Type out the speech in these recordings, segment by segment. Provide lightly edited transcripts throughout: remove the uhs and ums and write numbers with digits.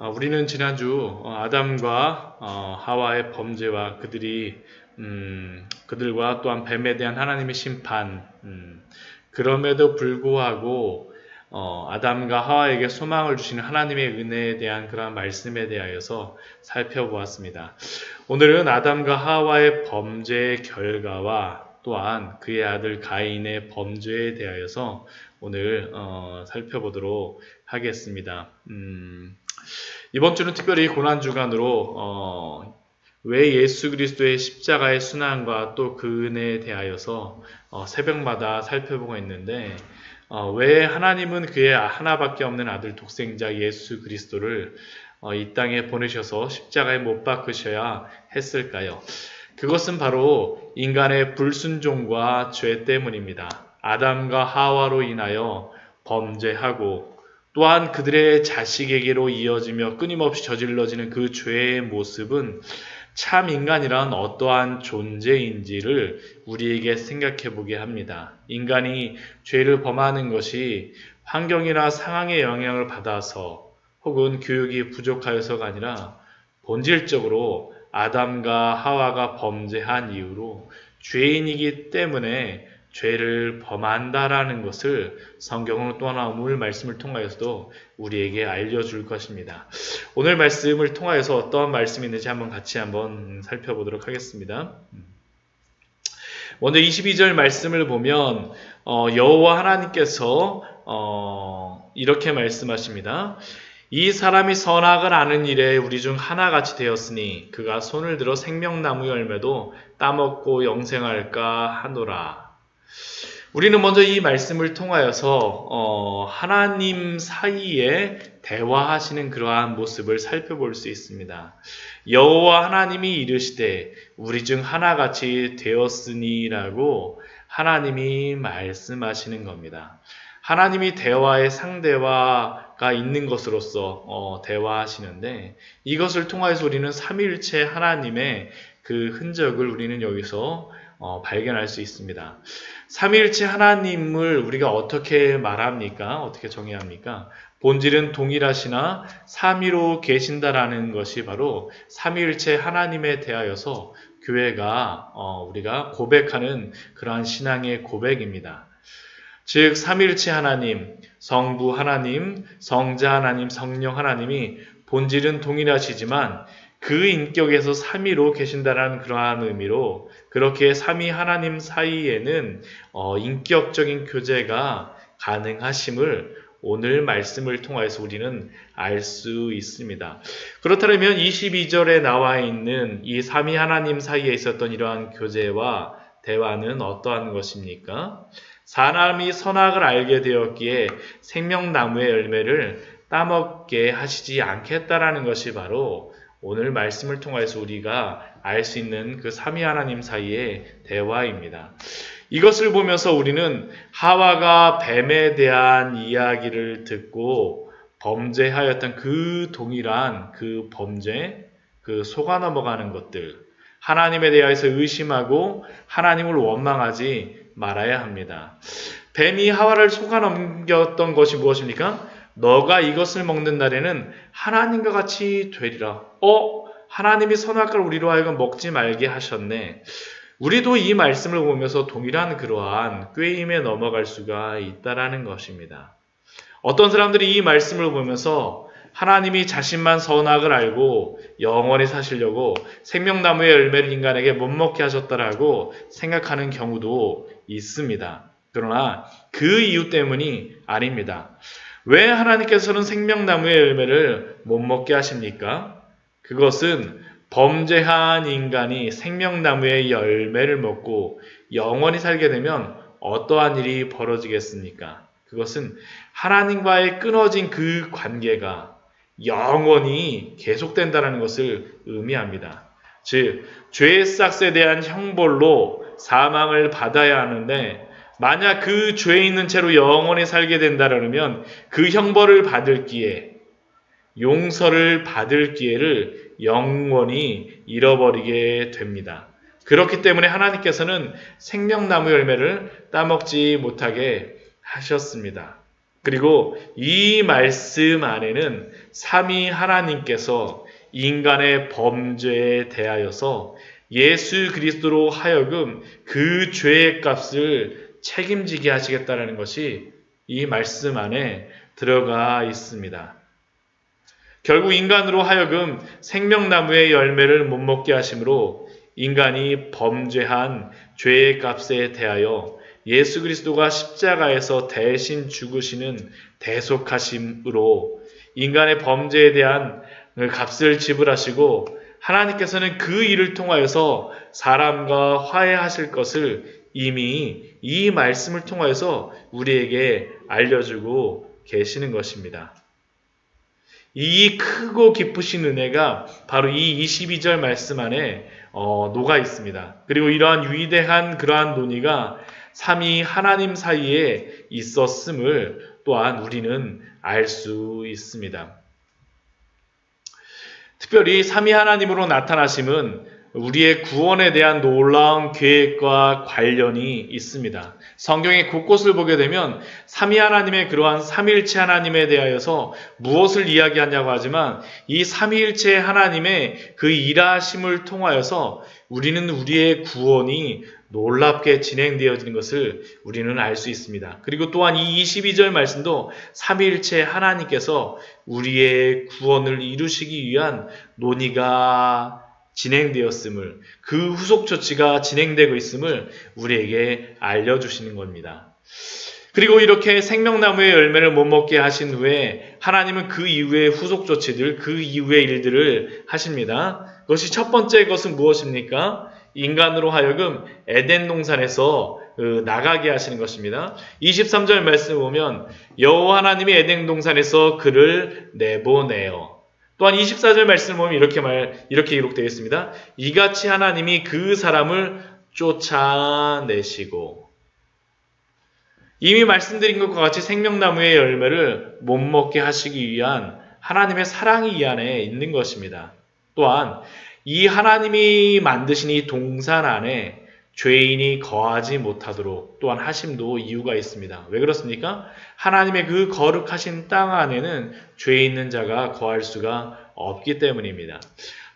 우리는 지난주 아담과 하와의 범죄와 그들과 또한 뱀에 대한 하나님의 심판, 그럼에도 불구하고 아담과 하와에게 소망을 주시는 하나님의 은혜에 대한 그러한 말씀에 대하여서 살펴보았습니다. 오늘은 아담과 하와의 범죄의 결과와 또한 그의 아들 가인의 범죄에 대하여서 오늘 살펴보도록 하겠습니다. 이번 주는 특별히 고난주간으로 왜 예수 그리스도의 십자가의 순환과 또 그 은혜에 대하여서 새벽마다 살펴보고 있는데 왜 하나님은 그의 하나밖에 없는 아들 독생자 예수 그리스도를 이 땅에 보내셔서 십자가에 못 박으셔야 했을까요? 그것은 바로 인간의 불순종과 죄 때문입니다. 아담과 하와로 인하여 범죄하고 또한 그들의 자식에게로 이어지며 끊임없이 저질러지는 그 죄의 모습은 참 인간이란 어떠한 존재인지를 우리에게 생각해 보게 합니다. 인간이 죄를 범하는 것이 환경이나 상황의 영향을 받아서 혹은 교육이 부족하여서가 아니라 본질적으로 아담과 하와가 범죄한 이유로 죄인이기 때문에 죄를 범한다라는 것을 성경은 또 하나 오늘 말씀을 통하여서도 우리에게 알려줄 것입니다. 오늘 말씀을 통하여서 어떠한 말씀이 있는지 같이 살펴보도록 하겠습니다. 먼저 22절 말씀을 보면 여호와 하나님께서 이렇게 말씀하십니다. 이 사람이 선악을 아는 일에 우리 중 하나같이 되었으니 그가 손을 들어 생명나무 열매도 따먹고 영생할까 하노라. 우리는 먼저 이 말씀을 통하여서 하나님 사이에 대화하시는 그러한 모습을 살펴볼 수 있습니다. 여호와 하나님이 이르시되 우리 중 하나같이 되었으니라고 하나님이 말씀하시는 겁니다. 하나님이 대화의 상대화가 있는 것으로서 대화하시는데 이것을 통해서 우리는 삼위일체 하나님의 그 흔적을 우리는 여기서 발견할 수 있습니다. 삼위일체 하나님을 우리가 어떻게 말합니까? 어떻게 정의해야 합니까? 본질은 동일하시나 삼위로 계신다라는 것이 바로 삼위일체 하나님에 대하여서 교회가 우리가 고백하는 그러한 신앙의 고백입니다. 즉 삼위일체 하나님, 성부 하나님, 성자 하나님, 성령 하나님이 본질은 동일하시지만 그 인격에서 삼위로 계신다라는 그러한 의미로 그렇게 삼위 하나님 사이에는 인격적인 교제가 가능하심을 오늘 말씀을 통해서 우리는 알 수 있습니다. 그렇다면 22절에 나와 있는 이 삼위 하나님 사이에 있었던 이러한 교제와 대화는 어떠한 것입니까? 사람이 선악을 알게 되었기에 생명나무의 열매를 따먹게 하시지 않겠다라는 것이 바로 오늘 말씀을 통해서 우리가 알 수 있는 그 삼위 하나님 사이의 대화입니다. 이것을 보면서 우리는 하와가 뱀에 대한 이야기를 듣고 범죄하였던 그 동일한 그 범죄, 그 속아 넘어가는 것들, 하나님에 대해서 의심하고 하나님을 원망하지 말아야 합니다. 뱀이 하와를 속아 넘겼던 것이 무엇입니까? 너가 이것을 먹는 날에는 하나님과 같이 되리라. 하나님이 선악과를 우리로 하여금 먹지 말게 하셨네. 우리도 이 말씀을 보면서 동일한 그러한 꾀임에 넘어갈 수가 있다라는 것입니다. 어떤 사람들이 이 말씀을 보면서 하나님이 자신만 선악을 알고 영원히 사시려고 생명나무의 열매를 인간에게 못 먹게 하셨다라고 생각하는 경우도 있습니다. 그러나 그 이유 때문이 아닙니다. 왜 하나님께서는 생명나무의 열매를 못 먹게 하십니까? 그것은 범죄한 인간이 생명나무의 열매를 먹고 영원히 살게 되면 어떠한 일이 벌어지겠습니까? 그것은 하나님과의 끊어진 그 관계가 영원히 계속된다는 것을 의미합니다. 즉, 죄의 싹스에 대한 형벌로 사망을 받아야 하는데 만약 그 죄에 있는 채로 영원히 살게 된다면 그 형벌을 받을 기회, 용서를 받을 기회를 영원히 잃어버리게 됩니다. 그렇기 때문에 하나님께서는 생명나무 열매를 따먹지 못하게 하셨습니다. 그리고 이 말씀 안에는 삼위 하나님께서 인간의 범죄에 대하여서 예수 그리스도로 하여금 그 죄의 값을 책임지게 하시겠다는 것이 이 말씀 안에 들어가 있습니다. 결국 인간으로 하여금 생명나무의 열매를 못 먹게 하심으로 인간이 범죄한 죄의 값에 대하여 예수 그리스도가 십자가에서 대신 죽으시는 대속하심으로 인간의 범죄에 대한 값을 지불하시고 하나님께서는 그 일을 통하여서 사람과 화해하실 것을 이미 이 말씀을 통하여서 우리에게 알려주고 계시는 것입니다. 이 크고 깊으신 은혜가 바로 이 22절 말씀 안에 녹아 있습니다. 그리고 이러한 위대한 그러한 논의가 삼위 하나님 사이에 있었음을 또한 우리는 알 수 있습니다. 특별히 삼위 하나님으로 나타나심은 우리의 구원에 대한 놀라운 계획과 관련이 있습니다. 성경의 곳곳을 보게 되면 삼위 하나님의 그러한 삼위일체 하나님에 대하여서 무엇을 이야기하냐고 하지만 이 삼위일체 하나님의 그 일하심을 통하여서 우리는 우리의 구원이 놀랍게 진행되어지는 것을 우리는 알 수 있습니다. 그리고 또한 이 22절 말씀도 삼위일체 하나님께서 우리의 구원을 이루시기 위한 논의가 진행되었음을, 그 후속 조치가 진행되고 있음을 우리에게 알려주시는 겁니다. 그리고 이렇게 생명나무의 열매를 못 먹게 하신 후에 하나님은 그 이후의 후속 조치들, 그 이후의 일들을 하십니다. 그것이 첫 번째 것은 무엇입니까? 인간으로 하여금 에덴 동산에서 나가게 하시는 것입니다. 23절 말씀을 보면 여호와 하나님이 에덴 동산에서 그를 내보내어. 또한 24절 말씀을 보면 이렇게 기록되어 있습니다. 이같이 하나님이 그 사람을 쫓아내시고. 이미 말씀드린 것과 같이 생명나무의 열매를 못 먹게 하시기 위한 하나님의 사랑이 이 안에 있는 것입니다. 또한 이 하나님이 만드신 이 동산 안에 죄인이 거하지 못하도록 또한 하심도 이유가 있습니다. 왜 그렇습니까? 하나님의 그 거룩하신 땅 안에는 죄 있는 자가 거할 수가 없기 때문입니다.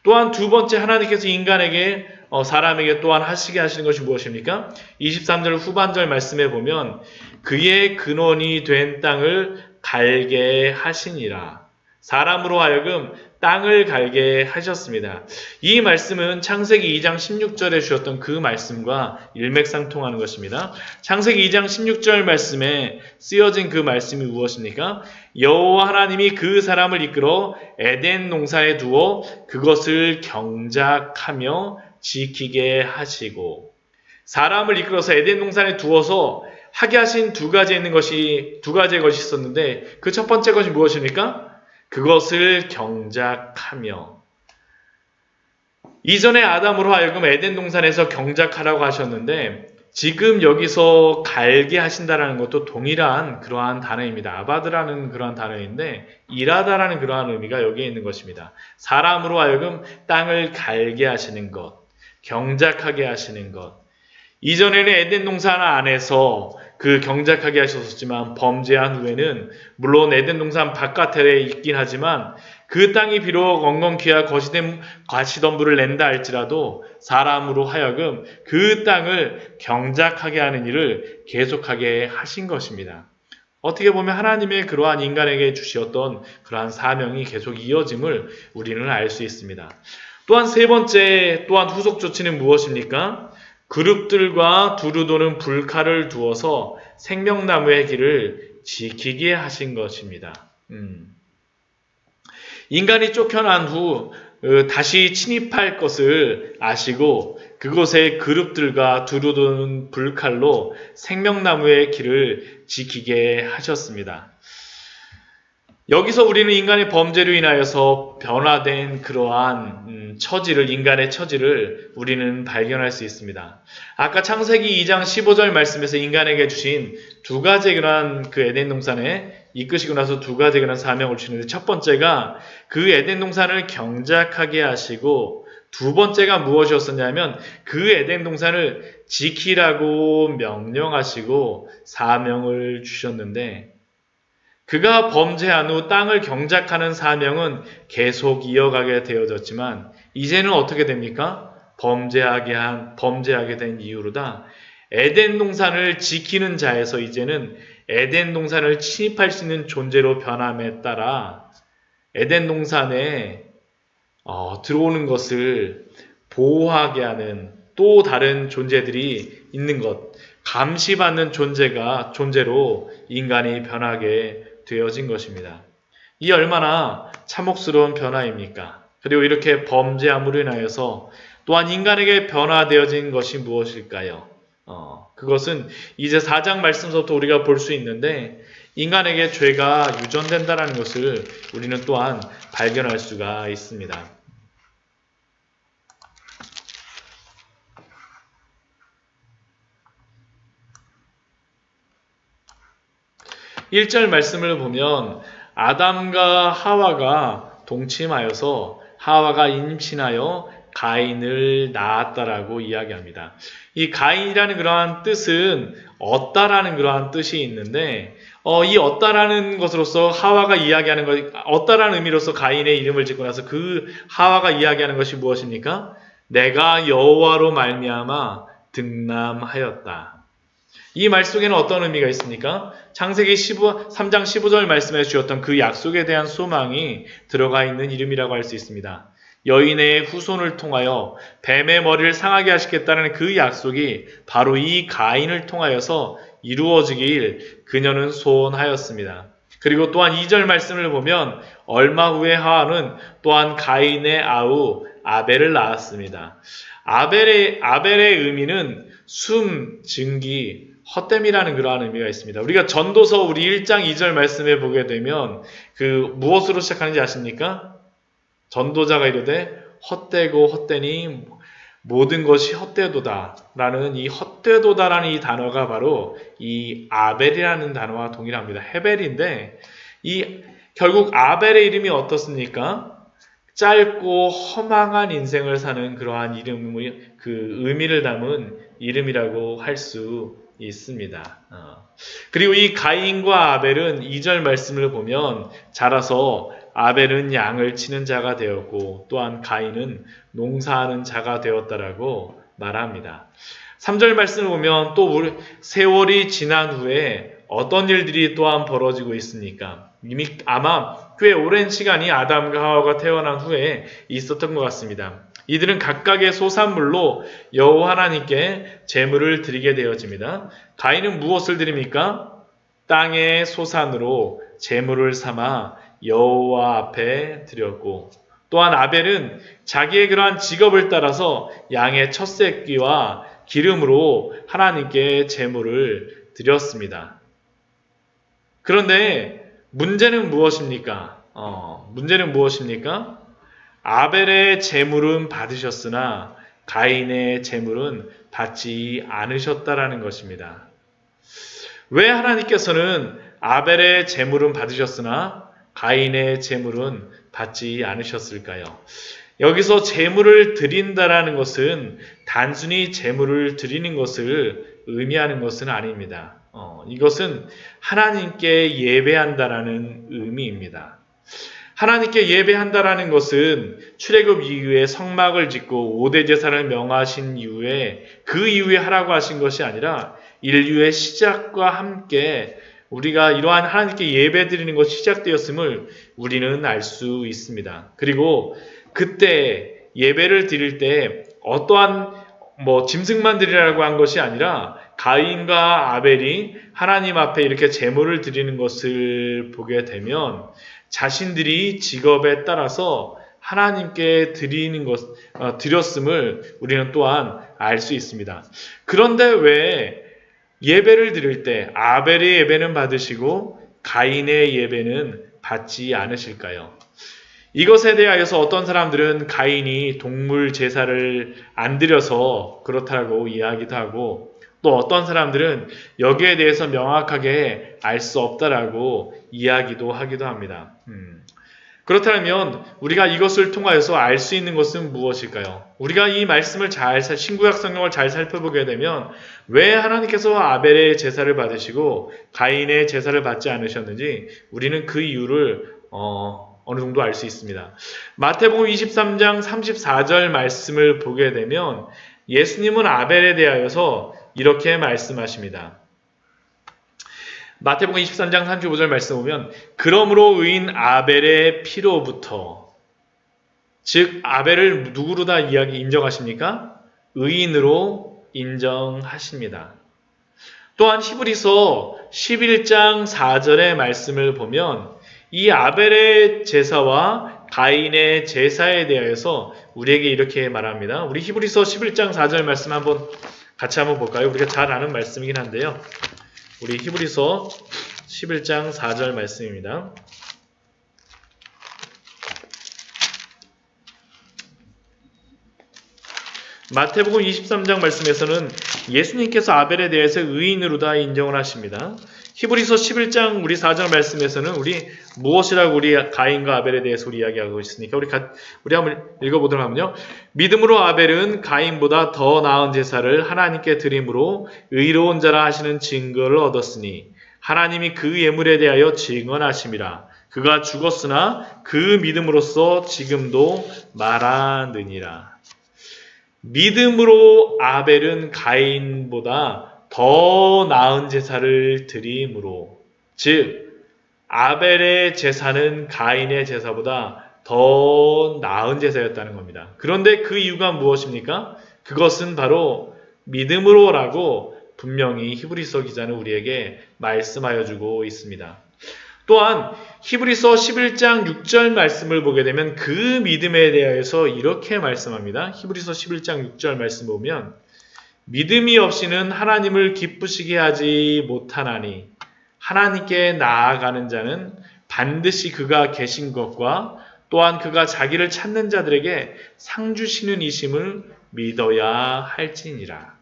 또한 두 번째 하나님께서 인간에게 사람에게 또한 하시게 하시는 것이 무엇입니까? 23절 후반절 말씀에 보면 그의 근원이 된 땅을 갈게 하시니라. 사람으로 하여금 땅을 갈게 하셨습니다. 이 말씀은 창세기 2장 16절에 주셨던 그 말씀과 일맥상통하는 것입니다. 창세기 2장 16절 말씀에 쓰여진 그 말씀이 무엇입니까? 여호와 하나님이 그 사람을 이끌어 에덴 동산에 두어 그것을 경작하며 지키게 하시고, 사람을 이끌어서 에덴 동산에 두어서 하게 하신 두 가지의 것이 있었는데 그 첫 번째 것이 무엇입니까? 그것을 경작하며. 이전에 아담으로 하여금 에덴 동산에서 경작하라고 하셨는데 지금 여기서 갈게 하신다라는 것도 동일한 그러한 단어입니다. 아바드라는 그러한 단어인데 일하다라는 그러한 의미가 여기에 있는 것입니다. 사람으로 하여금 땅을 갈게 하시는 것, 경작하게 하시는 것. 이전에는 에덴 동산 안에서 그 경작하게 하셨었지만 범죄한 후에는 물론 에덴 동산 바깥에 있긴 하지만 그 땅이 비록 엉겅퀴와 거시된 가시덤불을 낸다 할지라도 사람으로 하여금 그 땅을 경작하게 하는 일을 계속하게 하신 것입니다. 어떻게 보면 하나님의 그러한 인간에게 주셨던 그러한 사명이 계속 이어짐을 우리는 알 수 있습니다. 또한 세 번째, 또한 후속 조치는 무엇입니까? 그룹들과 두루 도는 불칼을 두어서 생명나무의 길을 지키게 하신 것입니다. 인간이 쫓겨난 후 다시 침입할 것을 아시고 그곳의 그룹들과 두루 도는 불칼로 생명나무의 길을 지키게 하셨습니다. 여기서 우리는 인간의 범죄로 인하여서 변화된 그러한 인간의 처지를 우리는 발견할 수 있습니다. 아까 창세기 2장 15절 말씀에서 인간에게 주신 두 가지 그러한 그 에덴 동산에 이끄시고 나서 두 가지 그런 사명을 주시는데 첫 번째가 그 에덴 동산을 경작하게 하시고 두 번째가 무엇이었었냐면 그 에덴 동산을 지키라고 명령하시고 사명을 주셨는데 그가 범죄한 후 땅을 경작하는 사명은 계속 이어가게 되어졌지만 이제는 어떻게 됩니까? 범죄하게 된 이후로다. 에덴 동산을 지키는 자에서 이제는 에덴 동산을 침입할 수 있는 존재로 변함에 따라 에덴 동산에 들어오는 것을 보호하게 하는 또 다른 존재들이 있는 것, 감시받는 존재로 인간이 변하게 되어진 것입니다. 이 얼마나 참혹스러운 변화입니까? 그리고 이렇게 범죄함으로 인하여서 또한 인간에게 변화되어진 것이 무엇일까요? 그것은 이제 4장 말씀서부터 우리가 볼 수 있는데 인간에게 죄가 유전된다는 것을 우리는 또한 발견할 수가 있습니다. 1절 말씀을 보면 아담과 하와가 동침하여서 하와가 임신하여 가인을 낳았다라고 이야기합니다. 이 가인이라는 그러한 뜻은 얻다라는 그러한 뜻이 있는데 이 얻다라는 것으로서 하와가 이야기하는 것, 얻다라는 의미로서 가인의 이름을 짓고 나서 그 하와가 이야기하는 것이 무엇입니까? 내가 여호와로 말미암아 등남하였다. 이 말 속에는 어떤 의미가 있습니까? 창세기 3장 15절 말씀해 주셨던 그 약속에 대한 소망이 들어가 있는 이름이라고 할 수 있습니다. 여인의 후손을 통하여 뱀의 머리를 상하게 하시겠다는 그 약속이 바로 이 가인을 통하여서 이루어지길 그녀는 소원하였습니다. 그리고 또한 2절 말씀을 보면 얼마 후에 하와는 또한 가인의 아우 아벨을 낳았습니다. 아벨의 의미는 숨, 증기, 헛됨이라는 그러한 의미가 있습니다. 우리가 전도서 우리 1장 2절 말씀에 보게 되면 그 무엇으로 시작하는지 아십니까? 전도자가 이르되 헛되고 헛되니 모든 것이 헛되도다 라는 이 헛되도다라는 이 단어가 바로 이 아벨이라는 단어와 동일합니다. 헤벨인데 결국 아벨의 이름이 어떻습니까? 짧고 허망한 인생을 사는 그러한 그 의미를 담은 이름이라고 할 수 있습니다. 그리고 이 가인과 아벨은 2절 말씀을 보면 자라서 아벨은 양을 치는 자가 되었고 또한 가인은 농사하는 자가 되었다라고 말합니다. 3절 말씀을 보면 또 세월이 지난 후에 어떤 일들이 또한 벌어지고 있습니까? 이미 아마 꽤 오랜 시간이 아담과 하와가 태어난 후에 있었던 것 같습니다. 이들은 각각의 소산물로 여호와 하나님께 제물을 드리게 되어집니다. 가인은 무엇을 드립니까? 땅의 소산으로 제물을 삼아 여호와 앞에 드렸고 또한 아벨은 자기의 그러한 직업을 따라서 양의 첫 새끼와 기름으로 하나님께 제물을 드렸습니다. 그런데 문제는 무엇입니까? 아벨의 제물은 받으셨으나 가인의 제물은 받지 않으셨다라는 것입니다. 왜 하나님께서는 아벨의 제물은 받으셨으나 가인의 제물은 받지 않으셨을까요? 여기서 제물을 드린다라는 것은 단순히 제물을 드리는 것을 의미하는 것은 아닙니다. 이것은 하나님께 예배한다라는 의미입니다. 하나님께 예배한다라는 것은 출애굽 이후에 성막을 짓고 5대 제사를 명하신 이후에 그 이후에 하라고 하신 것이 아니라 인류의 시작과 함께 우리가 이러한 하나님께 예배드리는 것이 시작되었음을 우리는 알 수 있습니다. 그리고 그때 예배를 드릴 때 어떠한 짐승만 드리라고 한 것이 아니라 가인과 아벨이 하나님 앞에 이렇게 제물을 드리는 것을 보게 되면 자신들이 직업에 따라서 하나님께 드렸음을 우리는 또한 알 수 있습니다. 그런데 왜 예배를 드릴 때 아벨의 예배는 받으시고 가인의 예배는 받지 않으실까요? 이것에 대하여서 어떤 사람들은 가인이 동물 제사를 안 드려서 그렇다고 이야기도 하고 또 어떤 사람들은 여기에 대해서 명확하게 알 수 없다라고 이야기도 하기도 합니다. 그렇다면 우리가 이것을 통하여서 알 수 있는 것은 무엇일까요? 우리가 이 말씀을 신구약 성경을 잘 살펴보게 되면 왜 하나님께서 아벨의 제사를 받으시고 가인의 제사를 받지 않으셨는지 우리는 그 이유를 어느 정도 알 수 있습니다. 마태복음 23장 34절 말씀을 보게 되면 예수님은 아벨에 대하여서 이렇게 말씀하십니다. 마태복음 23장 35절 말씀 보면 그러므로 의인 아벨의 피로부터, 즉 아벨을 누구로 다 인정하십니까? 의인으로 인정하십니다. 또한 히브리서 11장 4절의 말씀을 보면 이 아벨의 제사와 가인의 제사에 대하여서 우리에게 이렇게 말합니다. 우리 히브리서 11장 4절 말씀 같이 한번 볼까요? 우리가 잘 아는 말씀이긴 한데요. 우리 히브리서 11장 4절 말씀입니다. 마태복음 23장 말씀에서는 예수님께서 아벨에 대해서 의인으로 다 인정을 하십니다. 히브리서 11장 우리 4절 말씀에서는 우리 무엇이라고 우리 가인과 아벨에 대해서 우리 이야기하고 있으니까 우리 한번 읽어보도록 하면요. 믿음으로 아벨은 가인보다 더 나은 제사를 하나님께 드림으로 의로운 자라 하시는 증거를 얻었으니 하나님이 그 예물에 대하여 증언하심이라. 그가 죽었으나 그 믿음으로써 지금도 말하느니라. 믿음으로 아벨은 가인보다 더 나은 제사를 드림으로, 즉 아벨의 제사는 가인의 제사보다 더 나은 제사였다는 겁니다. 그런데 그 이유가 무엇입니까? 그것은 바로 믿음으로라고 분명히 히브리서 기자는 우리에게 말씀하여 주고 있습니다. 또한 히브리서 11장 6절 말씀을 보게 되면 그 믿음에 대해서 이렇게 말씀합니다. 히브리서 11장 6절 말씀 보면 믿음이 없이는 하나님을 기쁘시게 하지 못하나니 하나님께 나아가는 자는 반드시 그가 계신 것과 또한 그가 자기를 찾는 자들에게 상 주시는 이심을 믿어야 할지니라.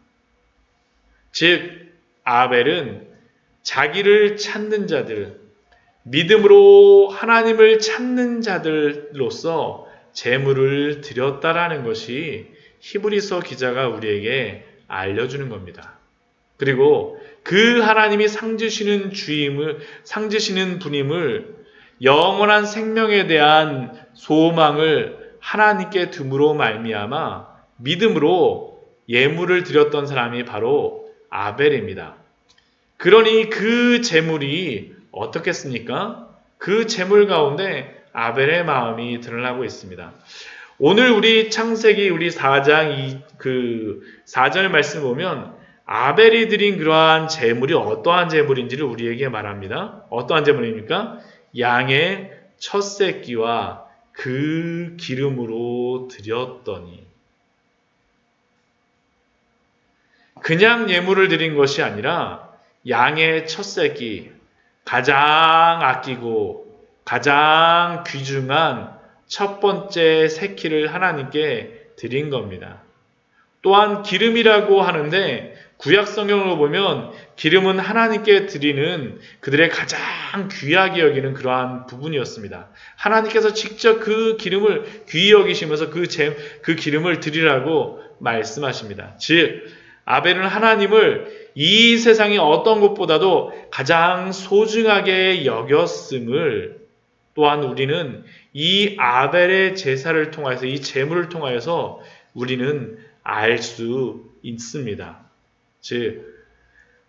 즉 아벨은 자기를 찾는 자들, 믿음으로 하나님을 찾는 자들로서 제물을 드렸다라는 것이 히브리서 기자가 우리에게 알려주는 겁니다. 그리고 그 하나님이 상 주시는 분임을 영원한 생명에 대한 소망을 하나님께 둠으로 말미암아 믿음으로 예물을 드렸던 사람이 바로 아벨입니다. 그러니 그 제물이 어떻겠습니까? 그 제물 가운데 아벨의 마음이 드러나고 있습니다. 오늘 우리 창세기 우리 4장 4절 말씀 보면 아벨이 드린 그러한 제물이 어떠한 제물인지를 우리에게 말합니다. 어떠한 제물입니까? 양의 첫 새끼와 그 기름으로 드렸더니, 그냥 예물을 드린 것이 아니라 양의 첫 새끼, 가장 아끼고 가장 귀중한 첫 번째 새끼를 하나님께 드린 겁니다. 또한 기름이라고 하는데 구약 성경으로 보면 기름은 하나님께 드리는 그들의 가장 귀하게 여기는 그러한 부분이었습니다. 하나님께서 직접 그 기름을 귀히 여기시면서 그 기름을 드리라고 말씀하십니다. 즉 아벨은 하나님을 이 세상의 어떤 것보다도 가장 소중하게 여겼음을 또한 우리는 이 아벨의 제사를 통해서, 이 제물을 통하여서 우리는 알 수 있습니다. 즉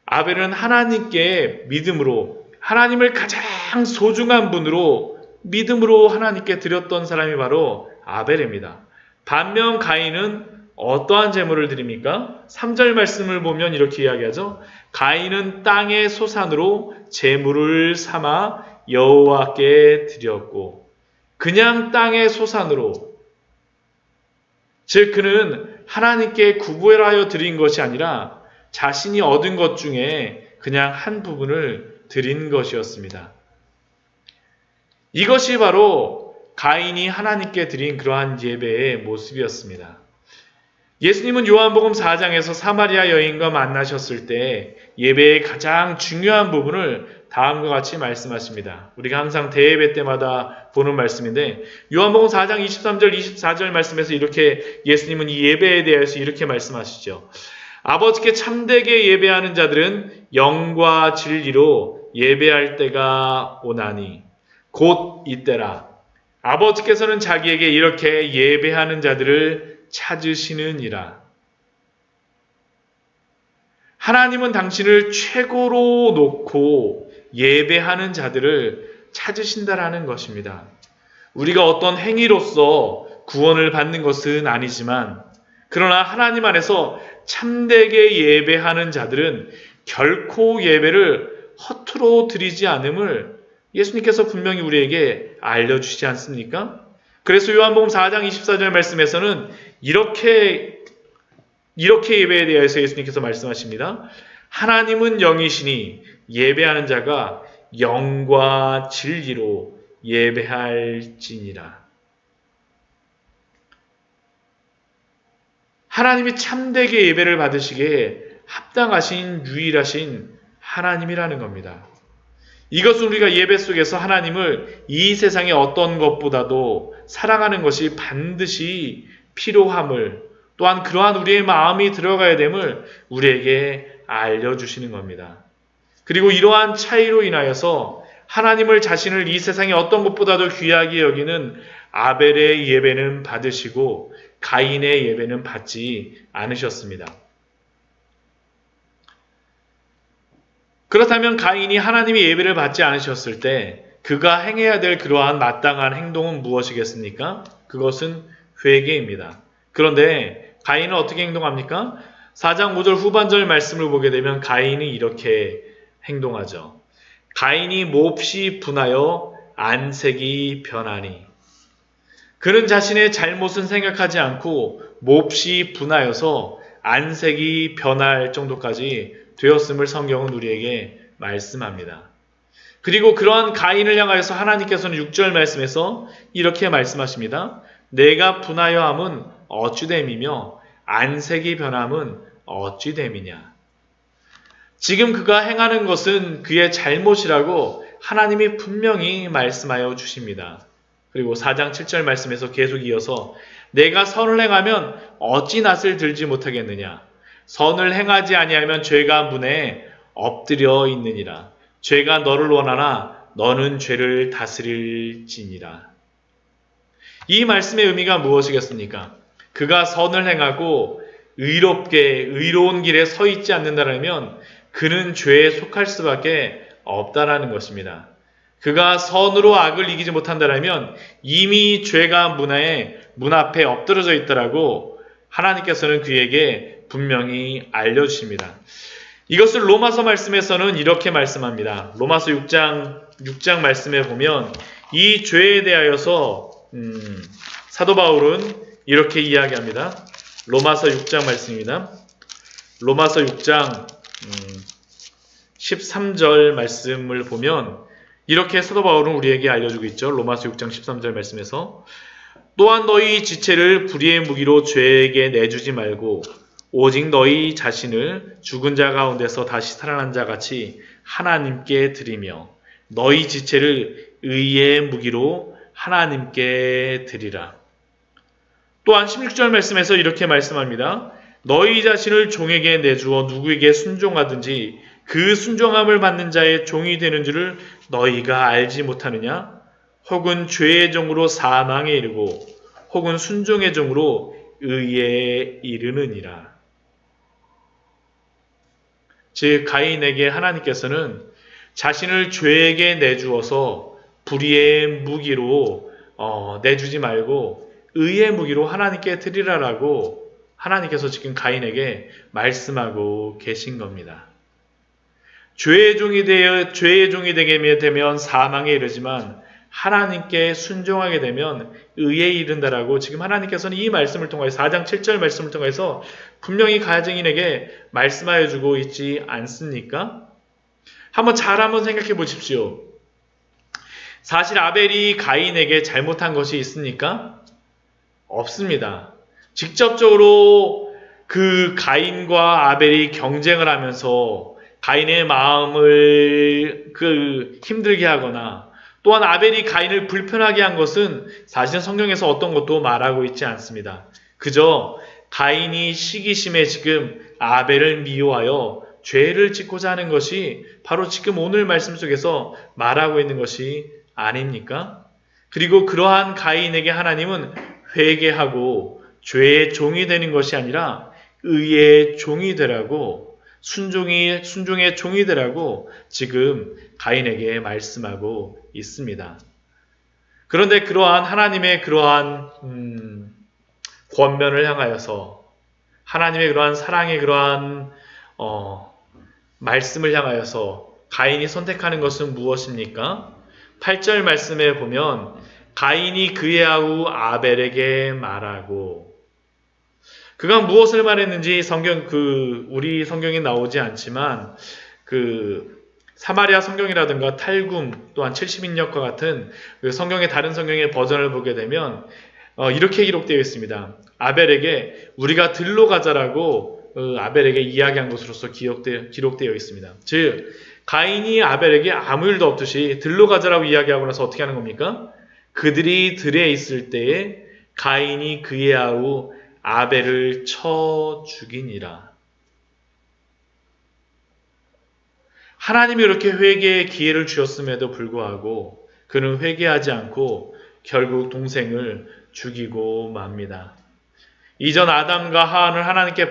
아벨은 하나님께 믿음으로, 하나님을 가장 소중한 분으로 믿음으로 하나님께 드렸던 사람이 바로 아벨입니다. 반면 가인은 어떠한 제물을 드립니까? 3절 말씀을 보면 이렇게 이야기하죠. 가인은 땅의 소산으로 제물을 삼아 여호와께 드렸고, 그냥 땅의 소산으로, 즉 그는 하나님께 구별하여 드린 것이 아니라 자신이 얻은 것 중에 그냥 한 부분을 드린 것이었습니다. 이것이 바로 가인이 하나님께 드린 그러한 예배의 모습이었습니다. 예수님은 요한복음 4장에서 사마리아 여인과 만나셨을 때 예배의 가장 중요한 부분을 다음과 같이 말씀하십니다. 우리가 항상 대예배 때마다 보는 말씀인데 요한복음 4장 23절 24절 말씀에서 이렇게 예수님은 이 예배에 대해서 이렇게 말씀하시죠. 아버지께 참되게 예배하는 자들은 영과 진리로 예배할 때가 오나니 곧 이때라. 아버지께서는 자기에게 이렇게 예배하는 자들을 찾으시느니라. 하나님은 당신을 최고로 놓고 예배하는 자들을 찾으신다라는 것입니다. 우리가 어떤 행위로서 구원을 받는 것은 아니지만 그러나 하나님 안에서 참되게 예배하는 자들은 결코 예배를 허투루 드리지 않음을 예수님께서 분명히 우리에게 알려주시지 않습니까? 그래서 요한복음 4장 24절 말씀에서는 이렇게 예배에 대해서 예수님께서 말씀하십니다. 하나님은 영이시니 예배하는 자가 영과 진리로 예배할지니라. 하나님이 참되게 예배를 받으시기에 합당하신 유일하신 하나님이라는 겁니다. 이것은 우리가 예배 속에서 하나님을 이 세상의 어떤 것보다도 사랑하는 것이 반드시 필요함을 또한 그러한 우리의 마음이 들어가야 됨을 우리에게 알려주시는 겁니다. 그리고 이러한 차이로 인하여서 하나님을 자신을 이 세상의 어떤 것보다도 귀하게 여기는 아벨의 예배는 받으시고 가인의 예배는 받지 않으셨습니다. 그렇다면 가인이 하나님의 예배를 받지 않으셨을 때 그가 행해야 될 그러한 마땅한 행동은 무엇이겠습니까? 그것은 회개입니다. 그런데 가인은 어떻게 행동합니까? 4장 5절 후반절 말씀을 보게 되면 가인이 이렇게 행동하죠. 가인이 몹시 분하여 안색이 변하니. 그는 자신의 잘못은 생각하지 않고 몹시 분하여서 안색이 변할 정도까지 되었음을 성경은 우리에게 말씀합니다. 그리고 그러한 가인을 향하여서 하나님께서는 6절 말씀에서 이렇게 말씀하십니다. 내가 분하여 함은 어찌됨이며 안색이 변함은 어찌됨이냐. 지금 그가 행하는 것은 그의 잘못이라고 하나님이 분명히 말씀하여 주십니다. 그리고 4장 7절 말씀에서 계속 이어서 내가 선을 행하면 어찌 낯을 들지 못하겠느냐. 선을 행하지 아니하면 죄가 문에 엎드려 있느니라. 죄가 너를 원하나 너는 죄를 다스릴지니라. 이 말씀의 의미가 무엇이겠습니까? 그가 선을 행하고 의로운 길에 서 있지 않는다면 그는 죄에 속할 수밖에 없다라는 것입니다. 그가 선으로 악을 이기지 못한다면 이미 죄가 문 앞에 엎드러져 있더라고 하나님께서는 그에게 분명히 알려주십니다. 이것을 로마서 말씀에서는 이렇게 말씀합니다. 로마서 6장 말씀에 보면 이 죄에 대하여서 사도 바울은 이렇게 이야기합니다. 로마서 6장 말씀입니다. 로마서 6장 13절 말씀을 보면 이렇게 사도 바울은 우리에게 알려주고 있죠. 로마서 6장 13절 말씀에서 또한 너희 지체를 불의의 무기로 죄에게 내주지 말고 오직 너희 자신을 죽은 자 가운데서 다시 살아난 자 같이 하나님께 드리며 너희 지체를 의의 무기로 하나님께 드리라. 또한 16절 말씀에서 이렇게 말씀합니다. 너희 자신을 종에게 내주어 누구에게 순종하든지 그 순종함을 받는 자의 종이 되는 줄을 너희가 알지 못하느냐? 혹은 죄의 종으로 사망에 이르고 혹은 순종의 종으로 의에 이르느니라. 즉 가인에게 하나님께서는 자신을 죄에게 내주어서 불의의 무기로 내주지 말고 의의 무기로 하나님께 드리라라고 하나님께서 지금 가인에게 말씀하고 계신 겁니다. 죄의 종이 되게 되면 사망에 이르지만 하나님께 순종하게 되면 의에 이른다라고 지금 하나님께서는 이 말씀을 통해서 4장 7절 말씀을 통해서 분명히 가증인에게 말씀하여 주고 있지 않습니까? 한번 생각해 보십시오. 사실 아벨이 가인에게 잘못한 것이 있습니까? 없습니다. 직접적으로 그 가인과 아벨이 경쟁을 하면서 가인의 마음을 힘들게 하거나 또한 아벨이 가인을 불편하게 한 것은 사실은 성경에서 어떤 것도 말하고 있지 않습니다. 그저 가인이 시기심에 지금 아벨을 미워하여 죄를 짓고자 하는 것이 바로 지금 오늘 말씀 속에서 말하고 있는 것이 아닙니까? 그리고 그러한 가인에게 하나님은 회개하고 죄의 종이 되는 것이 아니라 의의 종이 되라고 순종의 종이 되라고 지금 가인에게 말씀하고 있습니다. 그런데 그러한 하나님의 그러한 권면을 향하여서 하나님의 그러한 사랑의 그러한 말씀을 향하여서 가인이 선택하는 것은 무엇입니까? 8절 말씀에 보면 가인이 그의 아우 아벨에게 말하고 그가 무엇을 말했는지 우리 성경에 나오지 않지만 사마리아 성경이라든가 탈굼 또한 70인역과 같은 성경의 다른 성경의 버전을 보게 되면 이렇게 기록되어 있습니다. 아벨에게 우리가 들로 가자라고 아벨에게 이야기한 것으로서 기록되어 있습니다. 즉 가인이 아벨에게 아무 일도 없듯이 들로 가자라고 이야기하고 나서 어떻게 하는 겁니까? 그들이 들에 있을 때에 가인이 그의 아우 아벨을 쳐 죽이니라. 하나님이 이렇게 회개의 기회를 주셨음에도 불구하고 그는 회개하지 않고 결국 동생을 죽이고 맙니다. 이전 아담과 하한을 하나님께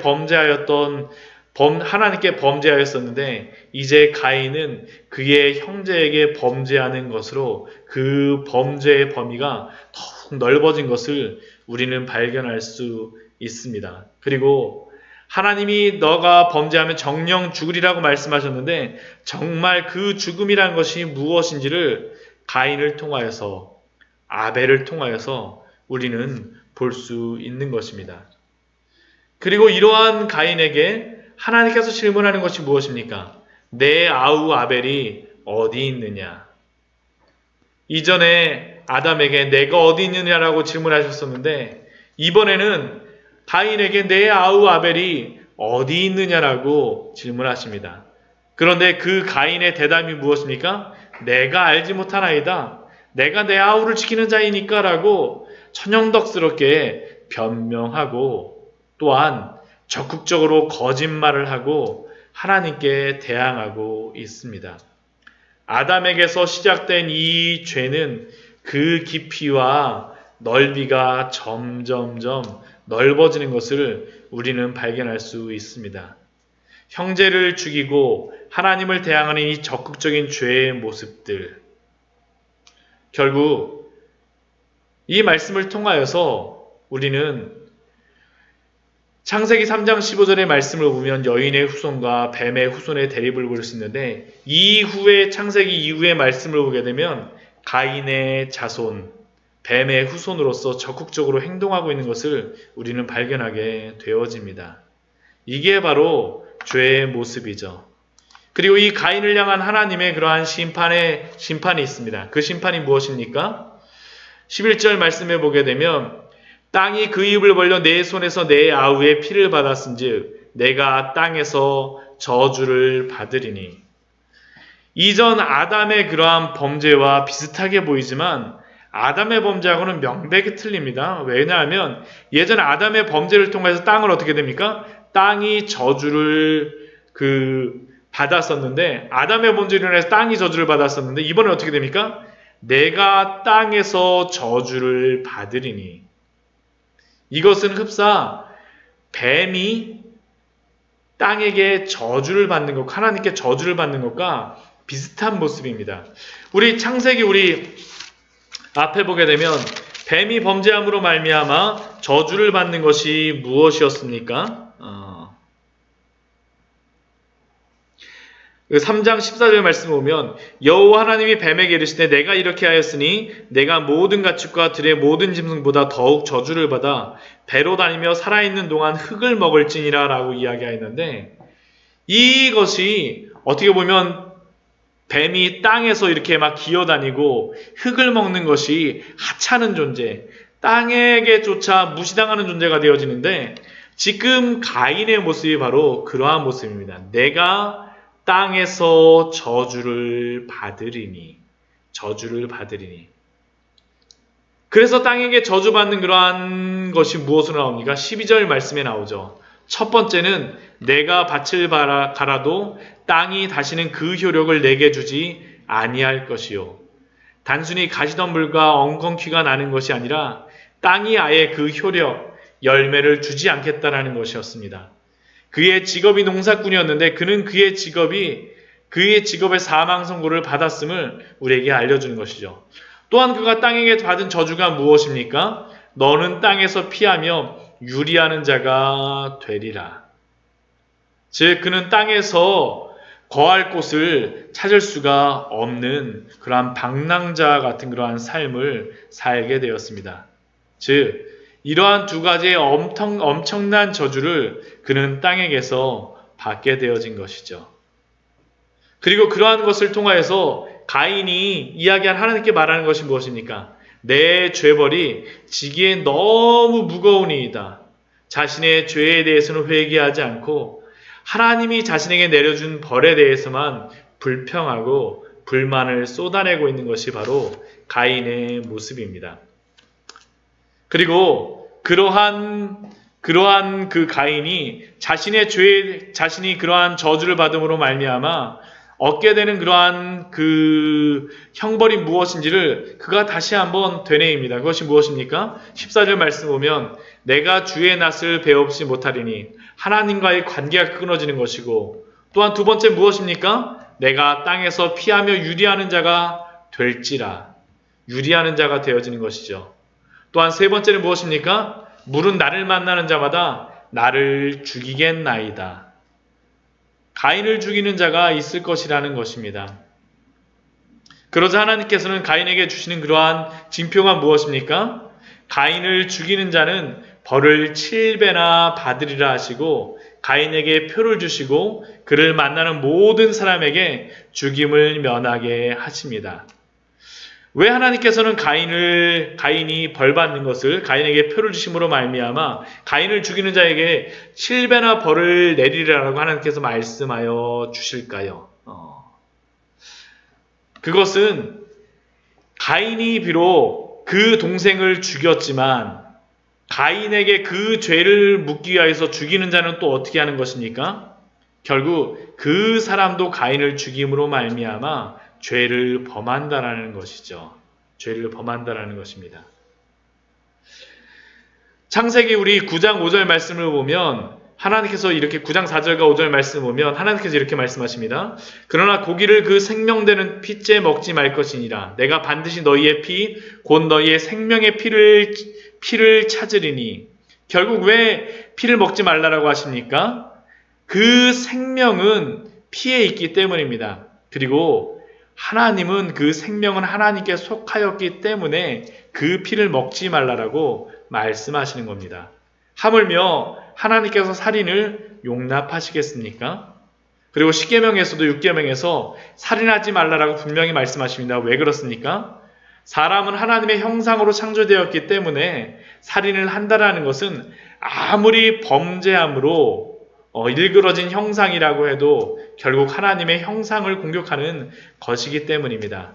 범죄하였었는데 이제 가인은 그의 형제에게 범죄하는 것으로 그 범죄의 범위가 더욱 넓어진 것을 우리는 발견할 수 있습니다. 그리고 하나님이 너가 범죄하면 정령 죽으리라고 말씀하셨는데 정말 그 죽음이란 것이 무엇인지를 가인을 통하여서 아벨을 통하여서 우리는 볼 수 있는 것입니다. 그리고 이러한 가인에게 하나님께서 질문하는 것이 무엇입니까? 내 아우 아벨이 어디 있느냐? 이전에 아담에게 내가 어디 있느냐라고 질문하셨었는데 이번에는 가인에게 내 아우 아벨이 어디 있느냐라고 질문하십니다. 그런데 그 가인의 대답이 무엇입니까? 내가 알지 못하나이다. 내가 내 아우를 지키는 자이니까 라고 천연덕스럽게 변명하고 또한 적극적으로 거짓말을 하고 하나님께 대항하고 있습니다. 아담에게서 시작된 이 죄는 그 깊이와 넓이가 점점점 넓어지는 것을 우리는 발견할 수 있습니다. 형제를 죽이고 하나님을 대항하는 이 적극적인 죄의 모습들, 결국 이 말씀을 통하여서 우리는 창세기 3장 15절의 말씀을 보면 여인의 후손과 뱀의 후손의 대립을 볼 수 있는데 이후에 창세기 이후의 말씀을 보게 되면 가인의 자손, 뱀의 후손으로서 적극적으로 행동하고 있는 것을 우리는 발견하게 되어집니다. 이게 바로 죄의 모습이죠. 그리고 이 가인을 향한 하나님의 그러한 심판이 있습니다. 그 심판이 무엇입니까? 11절 말씀에 보게 되면 땅이 그 입을 벌려 내 손에서 내 아우의 피를 받았은즉 내가 땅에서 저주를 받으리니. 이전 아담의 그러한 범죄와 비슷하게 보이지만 아담의 범죄하고는 명백히 틀립니다. 왜냐하면 예전 아담의 범죄를 통해서 땅을 어떻게 됩니까? 땅이 저주를 받았었는데 아담의 범죄로 인해서 땅이 저주를 받았었는데 이번에 어떻게 됩니까? 내가 땅에서 저주를 받으리니. 이것은 흡사 뱀이 땅에게 저주를 받는 것, 하나님께 저주를 받는 것과 비슷한 모습입니다. 우리 창세기 앞에 보게 되면 뱀이 범죄함으로 말미암아 저주를 받는 것이 무엇이었습니까? 3장 14절 말씀을 보면 여호와 하나님이 뱀에게 이르시되 내가 이렇게 하였으니 내가 모든 가축과 들의 모든 짐승보다 더욱 저주를 받아 배로 다니며 살아있는 동안 흙을 먹을지니라 라고 이야기하였는데 이것이 어떻게 보면 뱀이 땅에서 이렇게 막 기어다니고 흙을 먹는 것이 하찮은 존재, 땅에게조차 무시당하는 존재가 되어지는데 지금 가인의 모습이 바로 그러한 모습입니다. 내가 땅에서 저주를 받으리니. 그래서 땅에게 저주받는 그러한 것이 무엇으로 나옵니까? 12절 말씀에 나오죠. 첫 번째는 내가 밭을 갈아도 땅이 다시는 그 효력을 내게 주지 아니할 것이요. 단순히 가시덤불과 엉겅퀴가 나는 것이 아니라 땅이 아예 그 효력, 열매를 주지 않겠다라는 것이었습니다. 그의 직업이 농사꾼이었는데 그는 그의 직업의 사망 선고를 받았음을 우리에게 알려주는 것이죠. 또한 그가 땅에게 받은 저주가 무엇입니까? 너는 땅에서 피하며 유리하는 자가 되리라. 즉 그는 땅에서 거할 곳을 찾을 수가 없는 그러한 방랑자 같은 그러한 삶을 살게 되었습니다. 즉 이러한 두 가지의 엄청난 저주를 그는 땅에게서 받게 되어진 것이죠. 그리고 그러한 것을 통하여서 가인이 이야기한 하나님께 말하는 것이 무엇입니까? 내 죄벌이 지기에 너무 무거우니이다. 자신의 죄에 대해서는 회개하지 않고 하나님이 자신에게 내려준 벌에 대해서만 불평하고 불만을 쏟아내고 있는 것이 바로 가인의 모습입니다. 그리고 그러한 그 가인이 자신이 그러한 저주를 받음으로 말미암아 얻게 되는 그러한 그 형벌이 무엇인지를 그가 다시 한번 되뇌입니다. 그것이 무엇입니까? 14절 말씀 보면 내가 주의 낯을 배웁지 못하리니 하나님과의 관계가 끊어지는 것이고 또한 두 번째 무엇입니까? 내가 땅에서 피하며 유리하는 자가 될지라. 유리하는 자가 되어지는 것이죠. 또한 세 번째는 무엇입니까? 물은 나를 만나는 자마다 나를 죽이겠나이다. 가인을 죽이는 자가 있을 것이라는 것입니다. 그러자 하나님께서는 가인에게 주시는 그러한 징표가 무엇입니까? 가인을 죽이는 자는 벌을 7배나 받으리라 하시고 가인에게 표를 주시고 그를 만나는 모든 사람에게 죽임을 면하게 하십니다. 왜 하나님께서는 가인이 벌받는 것을 가인에게 표를 주심으로 말미암아 가인을 죽이는 자에게 7배나 벌을 내리라라고 하나님께서 말씀하여 주실까요? 그것은 가인이 비록 그 동생을 죽였지만 가인에게 그 죄를 묻기 위해서 죽이는 자는 또 어떻게 하는 것입니까? 결국 그 사람도 가인을 죽임으로 말미암아 죄를 범한다라는 것이죠. 죄를 범한다라는 것입니다. 창세기 우리 9장 5절 말씀을 보면 하나님께서 이렇게 9장 4절과 5절 말씀을 보면 하나님께서 이렇게 말씀하십니다. 그러나 고기를 그 생명되는 피째 먹지 말 것이니라. 내가 반드시 너희의 피, 곧 너희의 생명의 피를 찾으리니. 결국 왜 피를 먹지 말라라고 하십니까? 그 생명은 피에 있기 때문입니다. 그리고 하나님은 그 생명은 하나님께 속하였기 때문에 그 피를 먹지 말라라고 말씀하시는 겁니다. 하물며 하나님께서 살인을 용납하시겠습니까? 그리고 10계명에서도 6계명에서 살인하지 말라라고 분명히 말씀하십니다. 왜 그렇습니까? 사람은 하나님의 형상으로 창조되었기 때문에 살인을 한다라는 것은 아무리 범죄함으로 일그러진 형상이라고 해도 결국 하나님의 형상을 공격하는 것이기 때문입니다.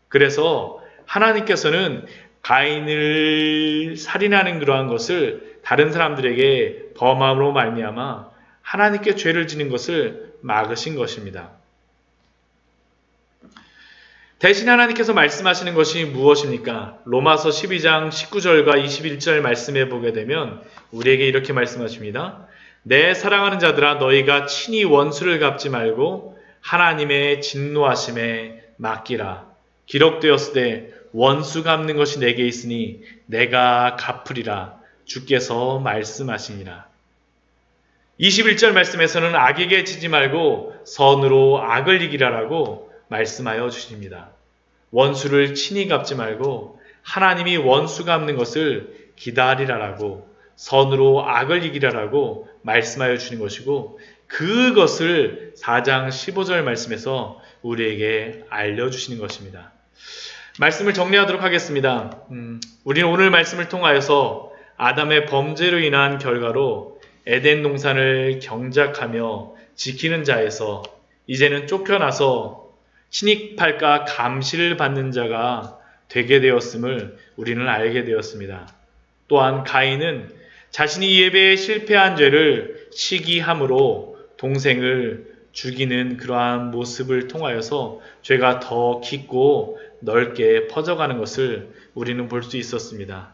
그래서 하나님께서는 가인을 살인하는 그러한 것을 다른 사람들에게 범함으로 말미암아 하나님께 죄를 지는 것을 막으신 것입니다. 대신 하나님께서 말씀하시는 것이 무엇입니까? 로마서 12장 19절과 21절 말씀해 보게 되면 우리에게 이렇게 말씀하십니다. 내 사랑하는 자들아 너희가 친히 원수를 갚지 말고 하나님의 진노하심에 맡기라. 기록되었으되 원수 갚는 것이 내게 있으니 내가 갚으리라. 주께서 말씀하시니라. 21절 말씀에서는 악에게 지지 말고 선으로 악을 이기라라고 말씀하여 주십니다. 원수를 친히 갚지 말고 하나님이 원수 갚는 것을 기다리라라고 선으로 악을 이기라라고 말씀하여 주는 것이고 그것을 4장 15절 말씀에서 우리에게 알려주시는 것입니다. 말씀을 정리하도록 하겠습니다. 우리는 오늘 말씀을 통하여서 아담의 범죄로 인한 결과로 에덴 동산을 경작하며 지키는 자에서 이제는 쫓겨나서 신입할까 감시를 받는 자가 되게 되었음을 우리는 알게 되었습니다. 또한 가인은 자신이 예배에 실패한 죄를 시기함으로 동생을 죽이는 그러한 모습을 통하여서 죄가 더 깊고 넓게 퍼져가는 것을 우리는 볼 수 있었습니다.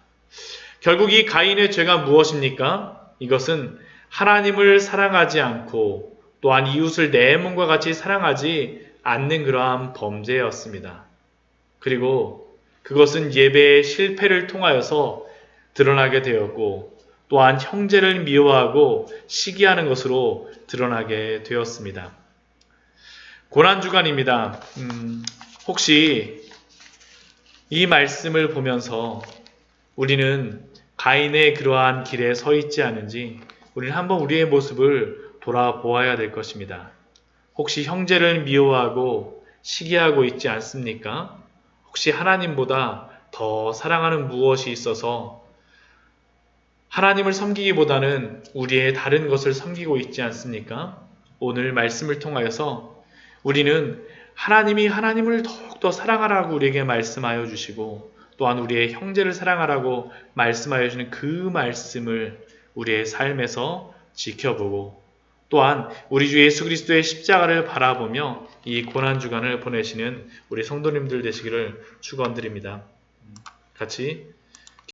결국 이 가인의 죄가 무엇입니까? 이것은 하나님을 사랑하지 않고 또한 이웃을 내 몸과 같이 사랑하지 않는 그러한 범죄였습니다. 그리고 그것은 예배의 실패를 통하여서 드러나게 되었고 또한 형제를 미워하고 시기하는 것으로 드러나게 되었습니다. 고난주간입니다. 혹시 이 말씀을 보면서 우리는 가인의 그러한 길에 서 있지 않은지 우리는 한번 우리의 모습을 돌아보아야 될 것입니다. 혹시 형제를 미워하고 시기하고 있지 않습니까? 혹시 하나님보다 더 사랑하는 무엇이 있어서 하나님을 섬기기보다는 우리의 다른 것을 섬기고 있지 않습니까? 오늘 말씀을 통하여서 우리는 하나님이 하나님을 더욱더 사랑하라고 우리에게 말씀하여 주시고 또한 우리의 형제를 사랑하라고 말씀하여 주시는 그 말씀을 우리의 삶에서 지켜보고 또한 우리 주 예수 그리스도의 십자가를 바라보며 이 고난주간을 보내시는 우리 성도님들 되시기를 축원드립니다. 같이